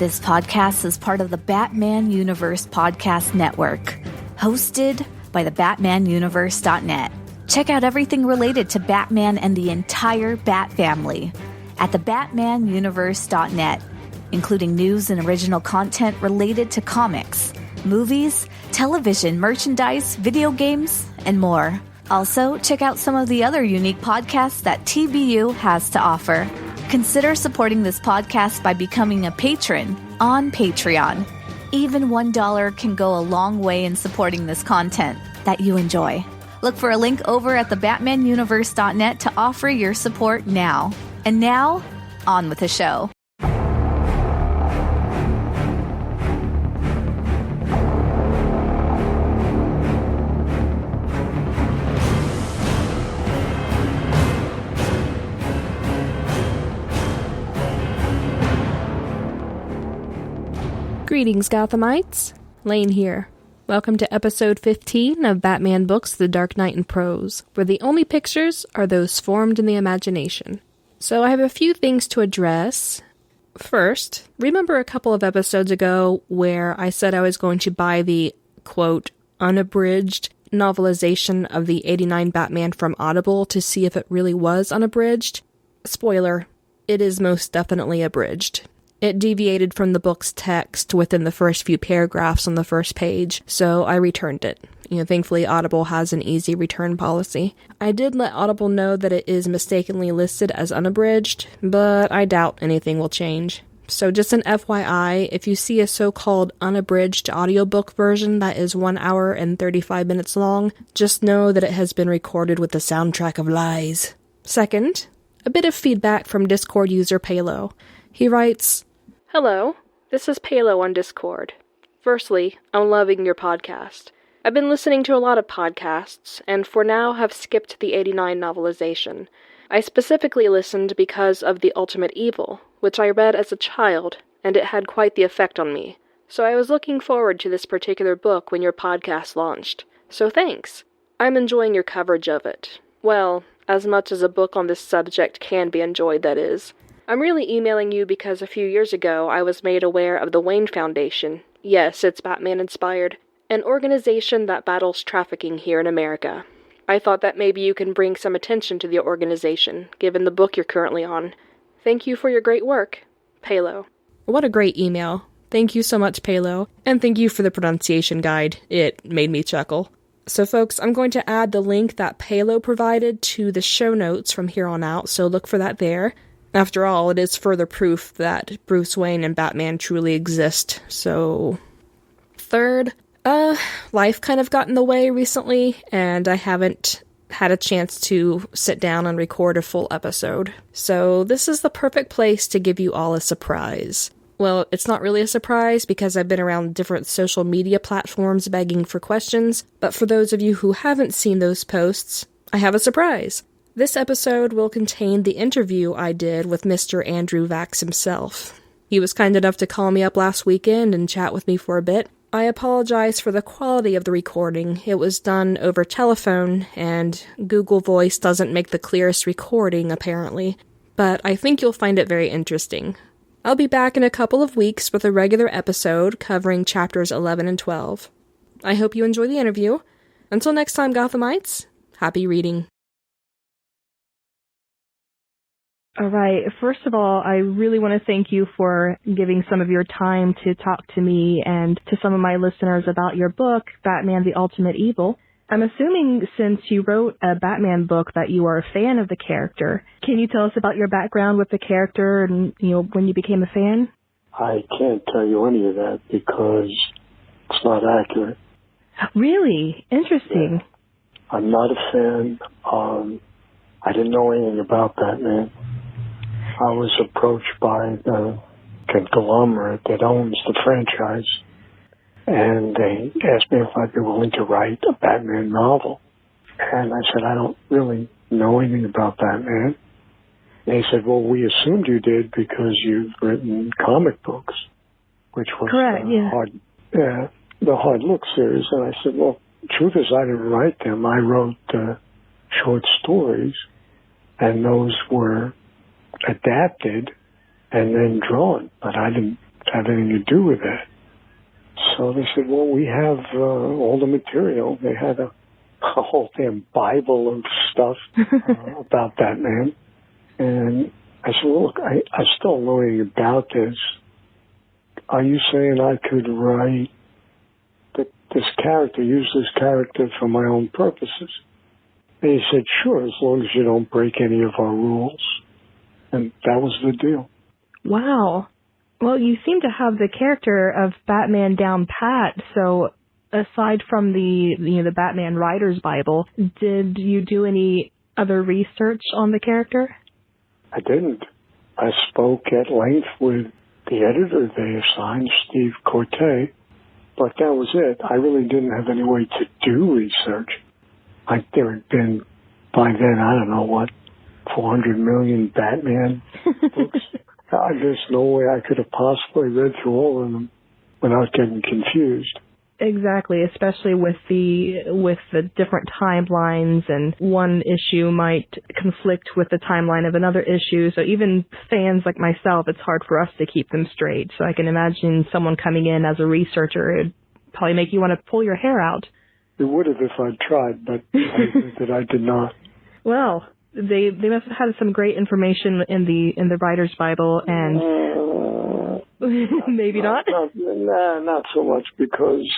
This podcast is part of the Batman Universe Podcast Network, hosted by the BatmanUniverse.net. Check out everything related to Batman and the entire Bat family at the BatmanUniverse.net, including news and original content related to comics, movies, television, merchandise, video games, and more. Also, check out some of the other unique podcasts that TBU has to offer. Consider supporting this podcast by becoming a patron on Patreon. Even $1 can go a long way in supporting this content that you enjoy. Look for a link over at thebatmanuniverse.net to offer your support now. And now, on with the show. Greetings, Gothamites. Lane here. Welcome to episode 15 of Batman Books, The Dark Knight in Prose, where the only pictures are those formed in the imagination. So I have a few things to address. First, remember a couple of episodes ago where I said I was going to buy the, quote, unabridged novelization of the 89 Batman from Audible to see if it really was unabridged? Spoiler, it is most definitely abridged. It deviated from the book's text within the first few paragraphs on the first page, so I returned it. Thankfully Audible has an easy return policy. I did let Audible know that it is mistakenly listed as unabridged, but I doubt anything will change. So just an FYI, if you see a so-called unabridged audiobook version that is 1 hour and 35 minutes long, just know that it has been recorded with the soundtrack of lies. Second, a bit of feedback from Discord user Palo. He writes, "Hello, this is Palo on Discord. Firstly, I'm loving your podcast. I've been listening to a lot of podcasts, and for now have skipped the 89 novelization. I specifically listened because of The Ultimate Evil, which I read as a child, and it had quite the effect on me. So I was looking forward to this particular book when your podcast launched. So thanks. I'm enjoying your coverage of it. Well, as much as a book on this subject can be enjoyed, that is. I'm really emailing you because a few years ago I was made aware of the Wayne Foundation. Yes, it's Batman-inspired. An organization that battles trafficking here in America. I thought that maybe you can bring some attention to the organization, given the book you're currently on. Thank you for your great work. Palo." What a great email. Thank you so much, Palo. And thank you for the pronunciation guide. It made me chuckle. So folks, I'm going to add the link that Palo provided to the show notes from here on out, so look for that there. After all, it is further proof that Bruce Wayne and Batman truly exist, so... Third, life kind of got in the way recently, and I haven't had a chance to sit down and record a full episode. So this is the perfect place to give you all a surprise. Well, it's not really a surprise because I've been around different social media platforms begging for questions, but for those of you who haven't seen those posts, I have a surprise. This episode will contain the interview I did with Mr. Andrew Vachss himself. He was kind enough to call me up last weekend and chat with me for a bit. I apologize for the quality of the recording. It was done over telephone, and Google Voice doesn't make the clearest recording, apparently. But I think you'll find it very interesting. I'll be back in a couple of weeks with a regular episode covering chapters 11 and 12. I hope you enjoy the interview. Until next time, Gothamites, happy reading. All right. First of all, I really want to thank you for giving some of your time to talk to me and to some of my listeners about your book, Batman the Ultimate Evil. I'm assuming since you wrote a Batman book that you are a fan of the character. Can you tell us about your background with the character and, when you became a fan? I can't tell you any of that because it's not accurate. Really? Interesting. Yeah. I'm not a fan. I didn't know anything about Batman. I was approached by the conglomerate that owns the franchise, and they asked me if I'd be willing to write a Batman novel. And I said, I don't really know anything about Batman. They said, well, we assumed you did because you've written comic books, which was correct, yeah. The Hard Look series. And I said, well, the truth is I didn't write them. I wrote short stories, and those were adapted and then drawn. But I have anything to do with that. So they said, well, we have all the material. They had a whole damn Bible of stuff about Batman. And I said, well, look, I still don't know anything about this. Are you saying I could write this character, use this character for my own purposes? And he said, sure, as long as you don't break any of our rules. And that was the deal. Wow. Well, you seem to have the character of Batman down pat. So aside from the Batman Writer's Bible, did you do any other research on the character? I didn't. I spoke at length with the editor they assigned, Steve Corte, but that was it. I really didn't have any way to do research. There had been, by then, I don't know what, 400 million Batman books. There's no way I could have possibly read through all of them without getting confused. Exactly, especially with the different timelines, and one issue might conflict with the timeline of another issue. So even fans like myself, it's hard for us to keep them straight. So I can imagine someone coming in as a researcher, it'd probably make you want to pull your hair out. It would have if I'd tried, but I did not. Well, they must have had some great information in the Writer's Bible, and maybe not. Not so much, because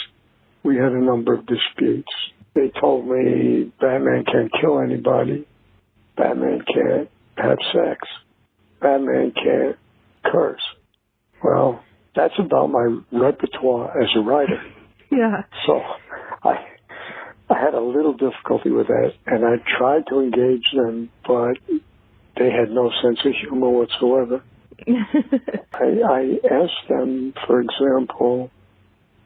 we had a number of disputes. They told me Batman can't kill anybody, Batman can't have sex, Batman can't curse. Well, that's about my repertoire as a writer. Yeah. So I had a little difficulty with that, and I tried to engage them, but they had no sense of humor whatsoever. I asked them, for example,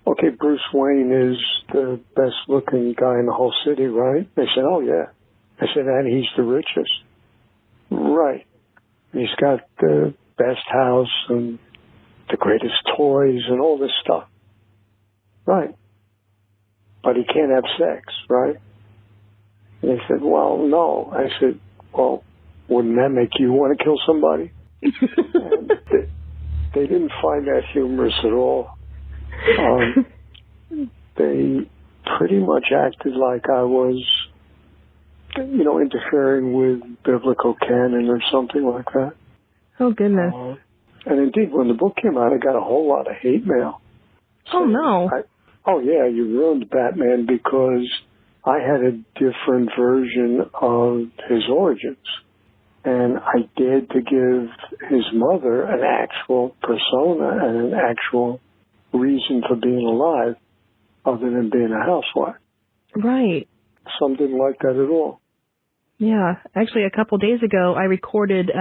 okay, Bruce Wayne is the best-looking guy in the whole city, right? They said, oh, yeah. I said, and he's the richest. Right. He's got the best house and the greatest toys and all this stuff. Right. But he can't have sex, right? And they said, well, no. I said, well, wouldn't that make you want to kill somebody? And they didn't find that humorous at all. They pretty much acted like I was, interfering with biblical canon or something like that. Oh, goodness. And indeed, when the book came out, I got a whole lot of hate mail. Oh, no. You ruined Batman because I had a different version of his origins. And I dared to give his mother an actual persona and an actual reason for being alive other than being a housewife. Right. Some didn't like that at all. Yeah. Actually, a couple days ago, I recorded,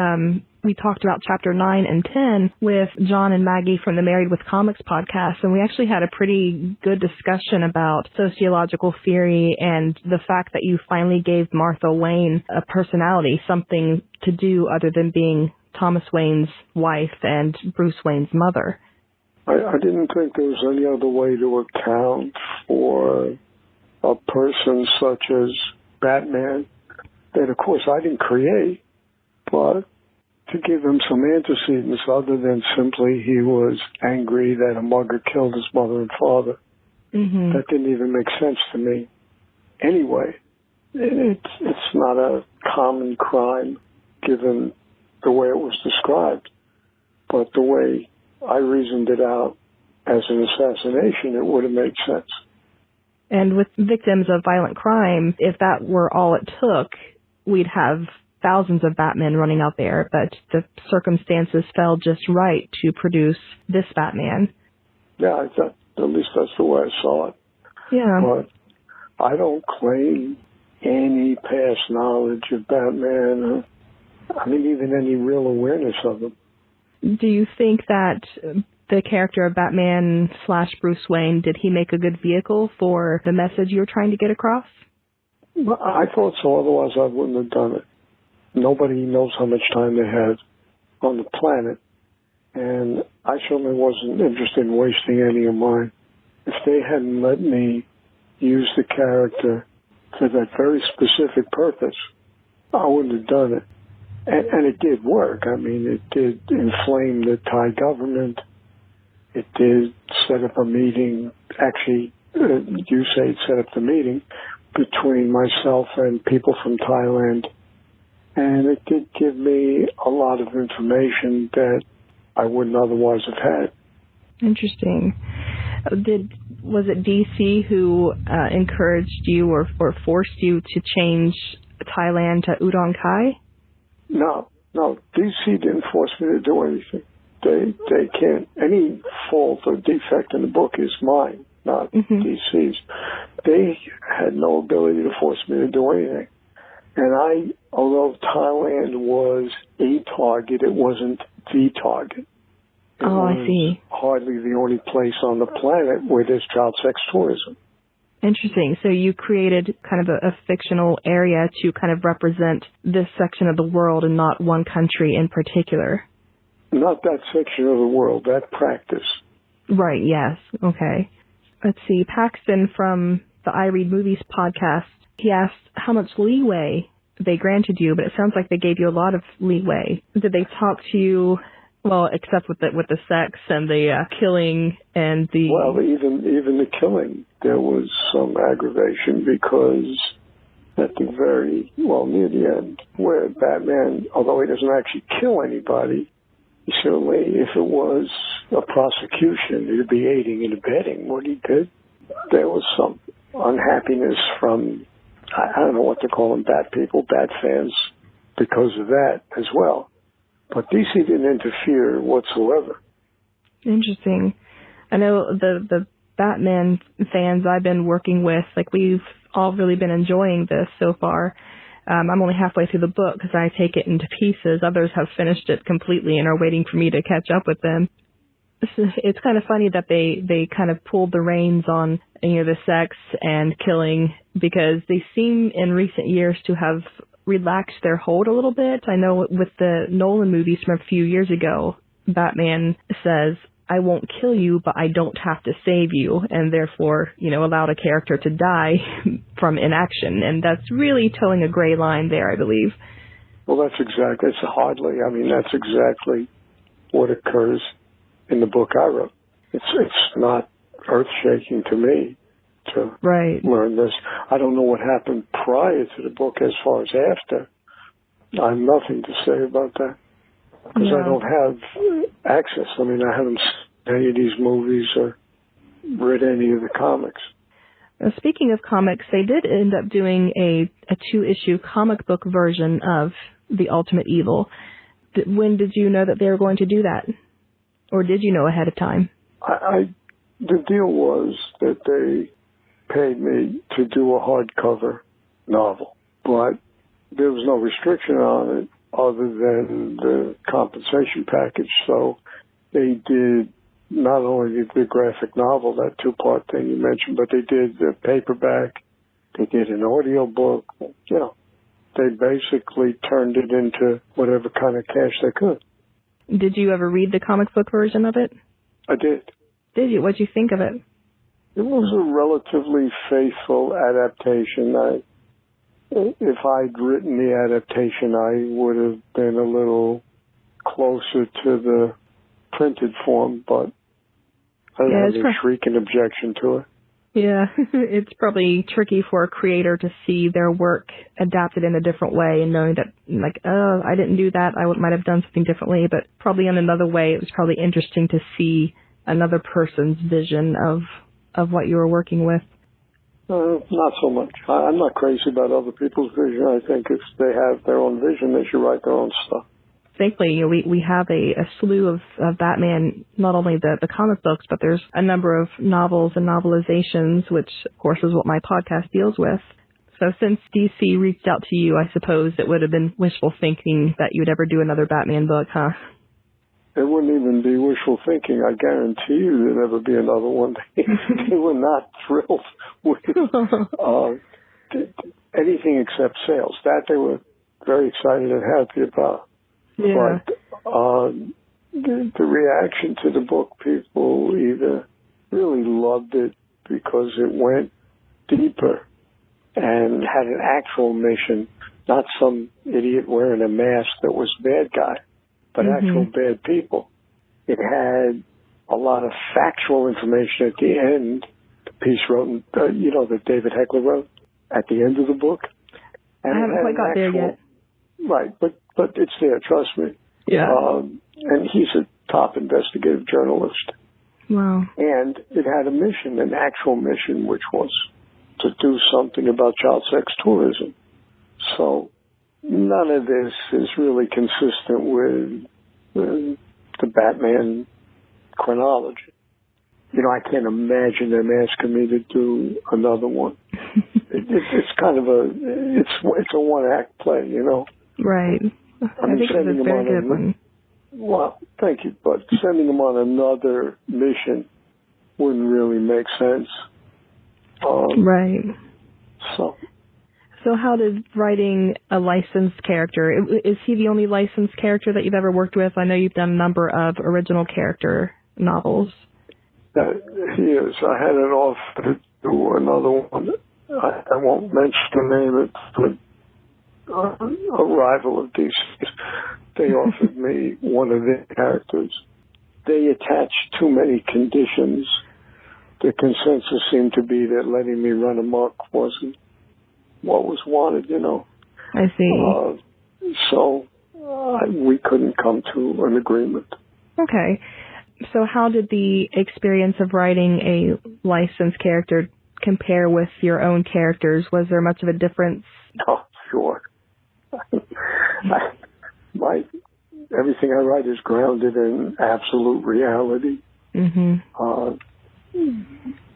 we talked about chapter 9 and 10 with John and Maggie from the Married with Comics podcast, and we actually had a pretty good discussion about sociological theory and the fact that you finally gave Martha Wayne a personality, something to do other than being Thomas Wayne's wife and Bruce Wayne's mother. I didn't think there was any other way to account for a person such as Batman that, of course, I didn't create, but to give him some antecedents other than simply he was angry that a mugger killed his mother and father. Mm-hmm. That didn't even make sense to me. Anyway, it's not a common crime given the way it was described, but the way I reasoned it out as an assassination, it would have made sense. And with victims of violent crime, if that were all it took, we'd have thousands of Batmen running out there, but the circumstances fell just right to produce this Batman. Yeah, at least that's the way I saw it. Yeah. But I don't claim any past knowledge of Batman, even any real awareness of him. Do you think that the character of Batman / Bruce Wayne, did he make a good vehicle for the message you were trying to get across? Well, I thought so, otherwise I wouldn't have done it. Nobody knows how much time they had on the planet, and I certainly wasn't interested in wasting any of mine. If they hadn't let me use the character for that very specific purpose, I wouldn't have done it. And it did work. It did inflame the Thai government. It did set up a meeting. Actually, you say it set up the meeting between myself and people from Thailand. And it did give me a lot of information that I wouldn't otherwise have had. Interesting. Was it DC who encouraged you or forced you to change Thailand to Udon Kai? No. DC didn't force me to do anything. They can't. Any fault or defect in the book is mine, not DC's. They had no ability to force me to do anything. And although Thailand was a target, it wasn't the target. I see. Hardly the only place on the planet where there's child sex tourism. Interesting. So you created kind of a fictional area to kind of represent this section of the world and not one country in particular. Not that section of the world, that practice. Right, yes. Okay. Let's see. Paxton from the I Read Movies podcast, he asked how much leeway they granted you, but it sounds like they gave you a lot of leeway. Did they talk to you, well, except with the sex and the killing and the... Well, even the killing, there was some aggravation because at the near the end, where Batman, although he doesn't actually kill anybody, certainly if it was a prosecution, he'd be aiding and abetting what he did. There was some unhappiness from, I don't know what to call them, Bat people, Bat fans, because of that as well. But DC didn't interfere whatsoever. Interesting. I know the Batman fans I've been working with, like we've all really been enjoying this so far. I'm only halfway through the book because I take it into pieces. Others have finished it completely and are waiting for me to catch up with them. It's kind of funny that they kind of pulled the reins on the sex and killing because they seem in recent years to have relaxed their hold a little bit. I know with the Nolan movies from a few years ago, Batman says, I won't kill you, but I don't have to save you, and therefore, allowed a character to die from inaction. And that's really towing a gray line there, I believe. Well, that's exactly what occurs in the book I wrote. It's not earth-shaking to me to learn this. I don't know what happened prior to the book as far as after. I have nothing to say about that. Because I don't have access. I haven't seen any of these movies or read any of the comics. Now, speaking of comics, they did end up doing a 2-issue comic book version of The Ultimate Evil. When did you know that they were going to do that? Or did you know ahead of time? The deal was that they paid me to do a hardcover novel. But there was no restriction on it other than the compensation package. So they did not only the graphic novel, that 2-part thing you mentioned, but they did the paperback, they did an audio book. They basically turned it into whatever kind of cash they could. Did you ever read the comic book version of it? I did. Did you? What did you think of it? It was a relatively faithful adaptation. If I'd written the adaptation, I would have been a little closer to the printed form, but I don't have any shrieking objection to it. Yeah, it's probably tricky for a creator to see their work adapted in a different way and knowing that, I didn't do that, I might have done something differently, but probably in another way it was probably interesting to see another person's vision of what you were working with. Not so much. I'm not crazy about other people's vision. I think if they have their own vision, they should write their own stuff. Thankfully, we have a slew of Batman, not only the comic books, but there's a number of novels and novelizations, which, of course, is what my podcast deals with. So since DC reached out to you, I suppose it would have been wishful thinking that you would ever do another Batman book, huh? It wouldn't even be wishful thinking. I guarantee you there'd never be another one. They were not thrilled with anything except sales. That they were very excited and happy about. Yeah. But the reaction to the book, people either really loved it because it went deeper and had an actual mission, not some idiot wearing a mask that was bad guy, but actual bad people. It had a lot of factual information at the end. The piece wrote, that David Heckler wrote at the end of the book. And I haven't quite got there yet. Right, but it's there, trust me. Yeah. And he's a top investigative journalist. Wow. And it had a mission, an actual mission, which was to do something about child sex tourism. So none of this is really consistent with the Batman chronology. I can't imagine them asking me to do another one. It's kind of it's a one-act play, Right. I mean, think it's a very good one. Well, thank you, but sending them on another mission wouldn't really make sense. Right. So how did writing a licensed character, is he the only licensed character that you've ever worked with? I know you've done a number of original character novels. He is. I had an offer to do another one. I won't mention the name. It's a rival of DC. They offered me one of their characters. They attached too many conditions. The consensus seemed to be that letting me run amok wasn't what was wanted, I see. So we couldn't come to an agreement. Okay. So how did the experience of writing a licensed character compare with your own characters? Was there much of a difference? Oh, sure. Everything I write is grounded in absolute reality. Mm-hmm.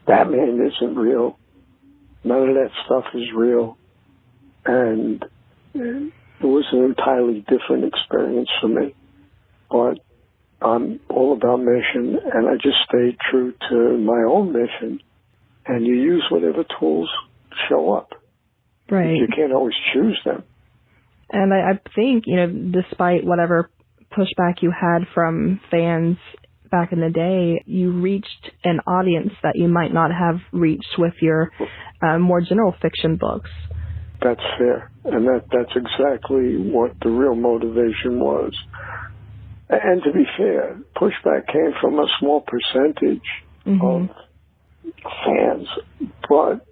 Batman isn't real. None of that stuff is real. And it was an entirely different experience for me. But I'm all about mission, and I just stayed true to my own mission. And you use whatever tools show up. Right. You can't always choose them. And I think, despite whatever pushback you had from fans back in the day, you reached an audience that you might not have reached with your more general fiction books. That's fair. And that's exactly what the real motivation was. And to be fair, pushback came from a small percentage of fans, but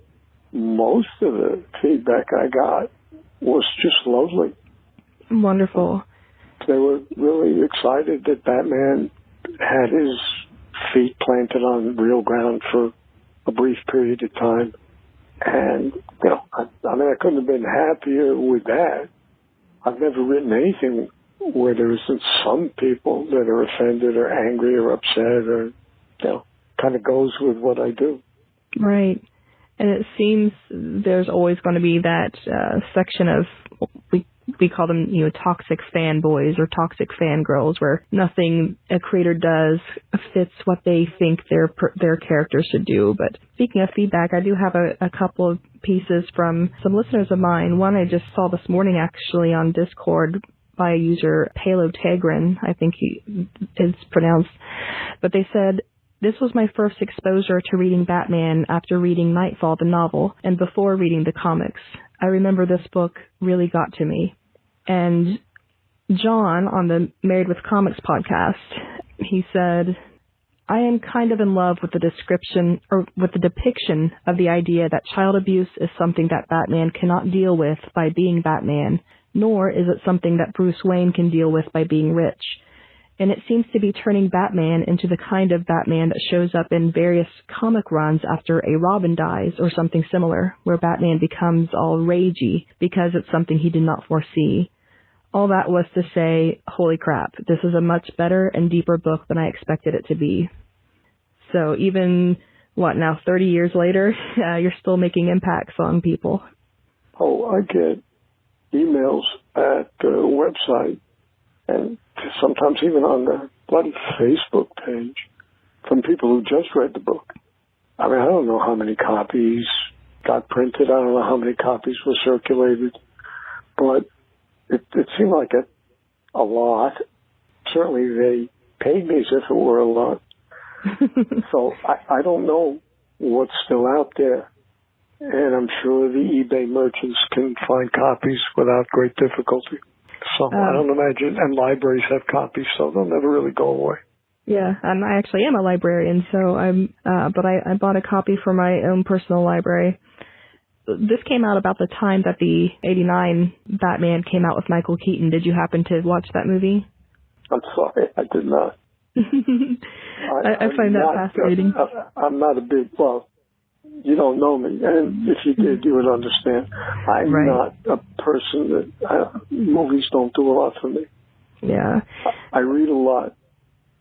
most of the feedback I got was just lovely. Wonderful. They were really excited that Batman had his feet planted on real ground for a brief period of time. And, I couldn't have been happier with that. I've never written anything where there isn't some people that are offended or angry or upset or, kind of goes with what I do. Right. And it seems there's always going to be that section of, we call them, toxic fanboys or toxic fangirls, where nothing a creator does fits what they think their character should do. But speaking of feedback, I do have a couple of pieces from some listeners of mine. One I just saw this morning, actually, on Discord by a user, Palo Tegrin, I think he is pronounced. But they said, "This was my first exposure to reading Batman after reading Nightfall, the novel, and before reading the comics. I remember this book really got to me." And John, on the Married with Comics podcast, he said, "I am kind of in love with the description, or with the depiction of the idea that child abuse is something that Batman cannot deal with by being Batman, nor is it something that Bruce Wayne can deal with by being rich. And it seems to be turning Batman into the kind of Batman that shows up in various comic runs after a Robin dies or something similar, where Batman becomes all ragey because it's something he did not foresee. All that was to say, holy crap, this is a much better and deeper book than I expected it to be." So even, 30 years later, you're still making impacts on people. Oh, I get emails at the website and sometimes even on the bloody Facebook page from people who just read the book. I mean, I don't know how many copies got printed. I don't know how many copies were circulated, but it seemed like a lot. Certainly they paid me as if it were a lot. So I don't know what's still out there. And I'm sure the eBay merchants can find copies without great difficulty. So I don't imagine, and libraries have copies, so they'll never really go away. Yeah, and I actually am a librarian, so but I bought a copy for my own personal library. This came out about the time that the '89 Batman came out with Michael Keaton. Did you happen to watch that movie? I'm sorry, I did not. I find that fascinating. I'm not a big, well, you don't know me, and if you did, you would understand. I'm not a person that, movies don't do a lot for me. Yeah. I read a lot,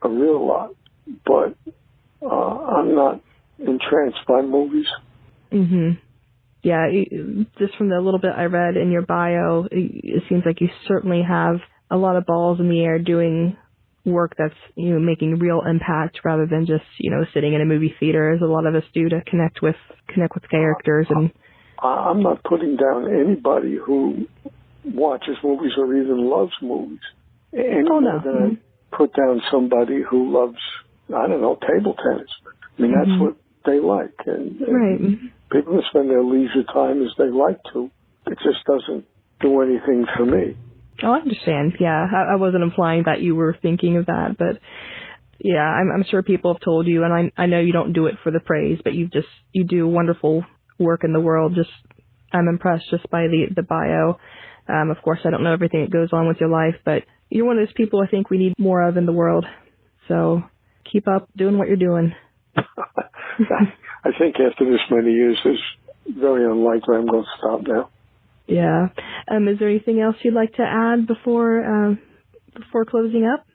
a real lot, but I'm not entranced by movies. Mm-hmm. Yeah, just from the little bit I read in your bio, it seems like you certainly have a lot of balls in the air doing work that's, making real impact rather than just, sitting in a movie theater, as a lot of us do, to connect with characters. And I'm not putting down anybody who watches movies or even loves movies any more than I put down somebody who loves, I don't know, table tennis. I mean, that's what they like. And people can spend their leisure time as they like to. It just doesn't do anything for me. Oh, I understand. Yeah, I wasn't implying that you were thinking of that, but yeah, I'm sure people have told you, and I know you don't do it for the praise, but you do wonderful work in the world. I'm impressed just by the bio. Of course, I don't know everything that goes on with your life, but you're one of those people I think we need more of in the world. So keep up doing what you're doing. I think after this many years, it's very unlikely I'm going to stop now. Yeah. Is there anything else you'd like to add before closing up?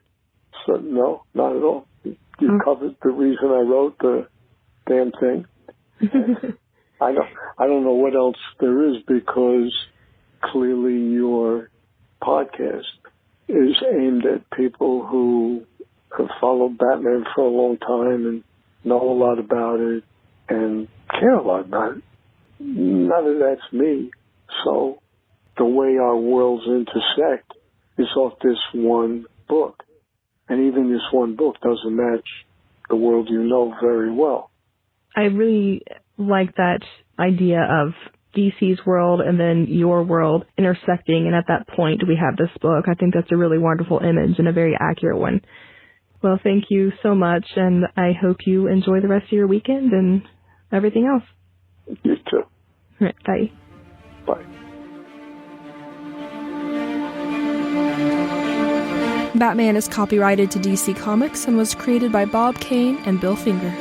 So, no, not at all. You covered the reason I wrote the damn thing. I don't know what else there is, because clearly your podcast is aimed at people who have followed Batman for a long time and know a lot about it and care a lot about it. None of that's me. So the way our worlds intersect is off this one book. And even this one book doesn't match the world you know very well. I really like that idea of DC's world and then your world intersecting, and at that point we have this book. I think that's a really wonderful image and a very accurate one. Well, thank you so much, and I hope you enjoy the rest of your weekend and everything else. You too. All right, bye. Bye. Batman is copyrighted to DC Comics and was created by Bob Kane and Bill Finger.